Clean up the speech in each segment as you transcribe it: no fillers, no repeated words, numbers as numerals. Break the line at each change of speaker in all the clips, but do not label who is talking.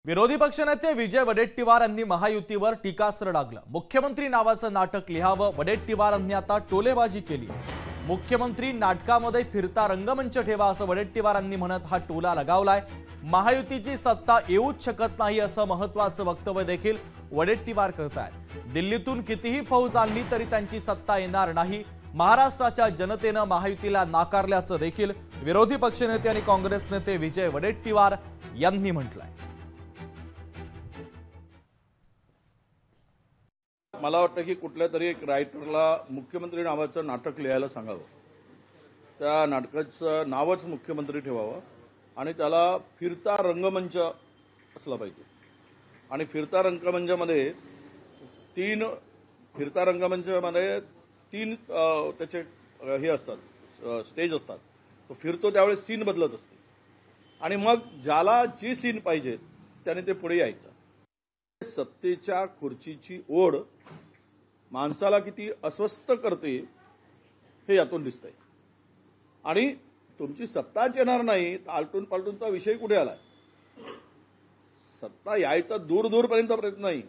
विरोधी पक्षनेते विजय वडेट्टीवार यांनी महायुतीवर टीकास्त्र डागलं। मुख्यमंत्री नावाचं नाटक लिहावं, वडेट्टीवारांनी आता टोलेबाजी केली। मुख्यमंत्री नाटकामध्ये फिरता रंगमंच ठेवा असं वडेट्टीवारांनी म्हणत हा टोला लगावलाय। महायुतीची सत्ता येऊच शकत नाही असं महत्त्वाचं वक्तव्य देखील वडेट्टीवार करतायत। दिल्लीतून कितीही फौज आणली तरी त्यांची सत्ता येणार नाही। महाराष्ट्राच्या जनतेनं महायुतीला नाकारल्याचं देखील विरोधी पक्षनेते आणि काँग्रेस नेते विजय वडेट्टीवार यांनी म्हटलंय।
मला वाटतं की कुठल्या तरी एक रायटरला मुख्यमंत्री नावाचं नाटक लिहायला सांगावं, त्या नाटकाचं नावच मुख्यमंत्री ठेवावं आणि त्याला फिरता रंगमंच असला पाहिजे। आणि फिरता रंगमंचामध्ये तीन त्याचे हे असतात, स्टेज असतात। तो फिरतो त्यावेळेस सीन बदलत असते आणि मग ज्याला जी सीन पाहिजे त्याने ते पुढे यायचं। सत्तेच्या खुर्चीची ओढ माणसाला किती अस्वस्थ करते हे यातून दिसतंय। आणि तुमची सत्ताच येणार नाही, आलटून पालटूनचा विषय कुठे आलाय? सत्ता यायचा दूर दूरपर्यंत प्रयत्न नाही।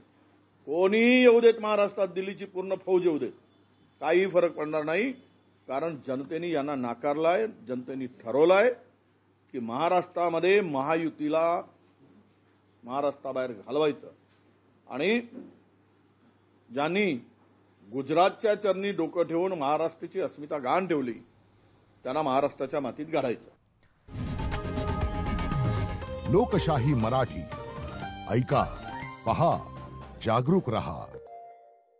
कोणीही येऊ देत महाराष्ट्रात, दिल्लीची पूर्ण फौज येऊ देत, काही फरक पडणार नाही। कारण जनतेने यांना नाकारलाय, जनतेने ठरवलंय की महाराष्ट्रामध्ये महायुतीला महाराष्ट्राबाहेर घालवायचं। आणि ज्यांनी गुजरातच्या चरणी डोकं ठेवून महाराष्ट्राची अस्मिता गहाण ठेवली त्यांना महाराष्ट्राच्या मातीत गाडायचं।
लोकशाही मराठी ऐका, पहा, जागरूक रहा।